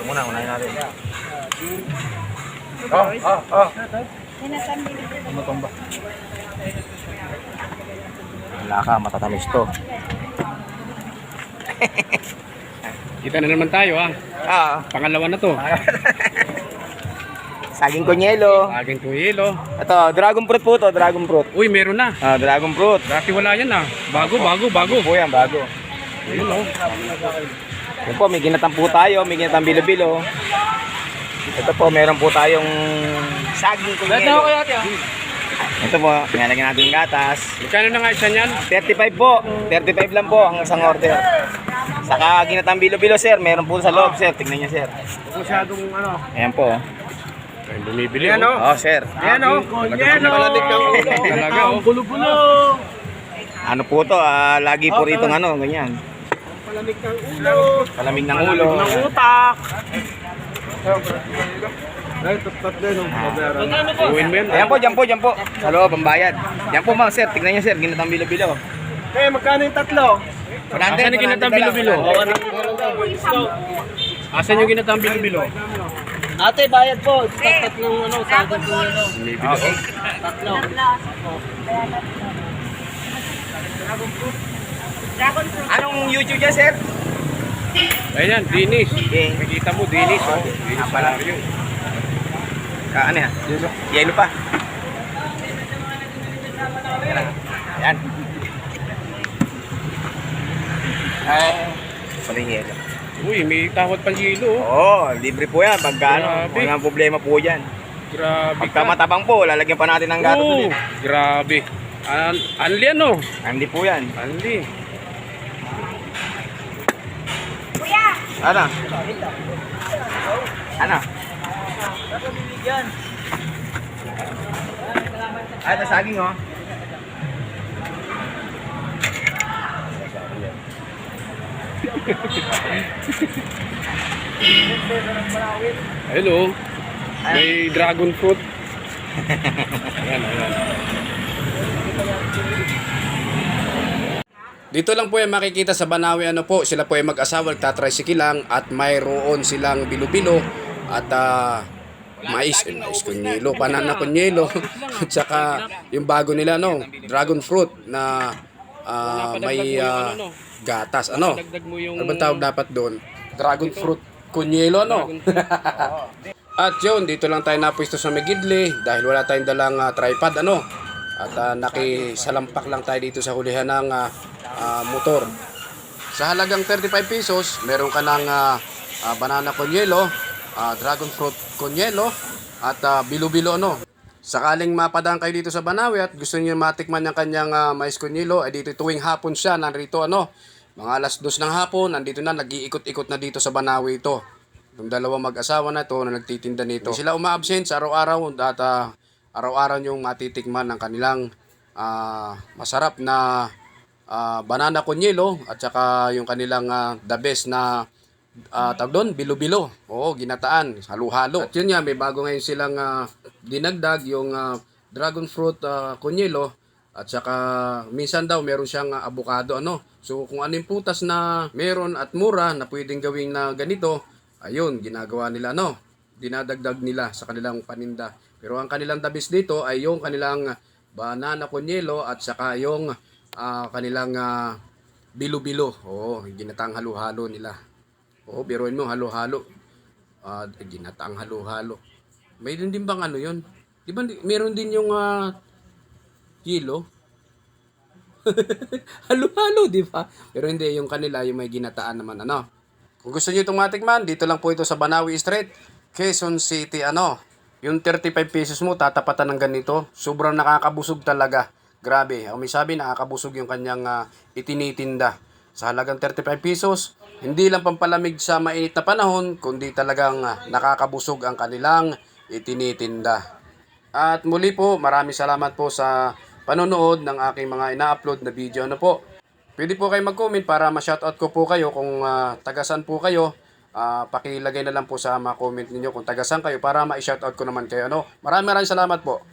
Muna, unahin natin. Oh. Tumutumba. Wala ka, matatamis to. Kita na naman tayo Pangalawa na to. Saging kunyelo. Saging tuyelo. Ito, dragon fruit po to, dragon fruit. Uy, meron na. Dragon fruit. Dati wala yan Bago. Po yan, bago. Ayun Yan po, may ginatang po tayo, may ginatang bilo-bilo. Ito po, meron po tayong saging kunyelo. Ito po, nilagyan natin yung gatas. Magkano na nga isa niyan? 35 po. 35 lang po ang isang order. Saka ginatang bilo-bilo, sir. Meron po sa loob, sir. Tingnan niyo, sir. Masyadong Ayan po. Ay, bumibili oh. Oh, sir. Yan Talaga Pulo-pulo. Ano po to? Lagi po rito ganyan. Palamig ng ulo. Palamig ng ulo. Ng utak. Uwin mo yan. Ayan po, dyan po. Sa loob, pambayad. Yan po, ma'am, sir. Tignan niyo, sir. Ginatang bilo-bilo. Eh, magkano yung tatlo? Asan yung ginatang bilo-bilo? Asan yung ginatang bilo-bilo? Ate, bayad po. Tatlong saging po yun. Bumibili oh. Tatlo. Anong YouTube niya, sir? Ayan, Dinis. Okay. Makikita mo, Dinis. Dinis pala. Mario. Ano yan? Yelo pa. Ayan. Ay, paling yelo. Uy, may tawad pang yelo. Libre po yan. Pagka walang problema po yan. Grabe Pagka matabang po, lalagyan pa natin ng gatas ulit. Grabe. Anli ano? Hindi po yan. Anli. Ano? Ito saging Hello. May dragon fruit. Ayan. Dito lang po yung makikita sa Banawi sila po ay mag-asawa, nagtatricycle lang at mayroon silang bilo-bilo at mais kunyelo, banana kunyelo at saka yung bago nila dragon fruit na may gatas Ano bang tawag dapat doon? Dragon fruit kunyelo At yun, dito lang tayo napwesto sa Megidli dahil wala tayong dalang tripod at nakisalampak lang tayo dito sa hulihan ng motor. Sa halagang 35 pesos, meron ka ng banana kunyelo, dragon fruit kunyelo at bilo-bilo Sakaling mapadaan kayo dito sa Banawi at gusto niyo matikman yung kanyang mais kunyelo, ay dito tuwing hapon siya narito mga alas 2 ng hapon, nandito na, nag-iikot-ikot na dito sa Banawi ito. Yung dalawang mag-asawa na to na nagtitinda nito. Hindi sila uma-absent sa araw-araw at araw-araw yung matitikman ng kanilang masarap na banana kunyelo at saka yung kanilang the best na tawag doon, bilo-bilo. Ginataan, halo-halo. At yun nga, may bago ngayon silang dinagdag yung dragon fruit kunyelo at saka minsan daw meron siyang avocado So kung ano yung putas na meron at mura na pwedeng gawing na ganito, ayun, ginagawa nila dinadagdag nila sa kanilang paninda. Pero ang kanilang the best dito ay yung kanilang banana kunyelo at saka yung kanilang bilo-bilo. Ginatang halo-halo nila. Biruin mo, halo-halo. Ginatang halo-halo. Mayroon din bang yun? Di ba meron din yung yelo? Halo-halo, di ba? Pero hindi, yung kanila, yung may ginataan naman, Kung gusto niyo itong matikman, dito lang po ito sa Banawi Street, Quezon City, Yung 35 pesos mo, tatapatan ng ganito. Sobrang nakakabusog talaga. Grabe. May sabi, nakakabusog yung kanyang itinitinda. Sa halagang 35 pesos, hindi lang pampalamig sa mainit na panahon, kundi talagang nakakabusog ang kanilang itinitinda. At muli po, maraming salamat po sa panonood ng aking mga ina-upload na video. Pwede po kayo mag-comment para ma-shoutout ko po kayo kung tagasan po kayo. Pakilagay na lang po sa mga comment ninyo kung tagasan kayo para ma-shoutout ko naman kayo. Maraming salamat po.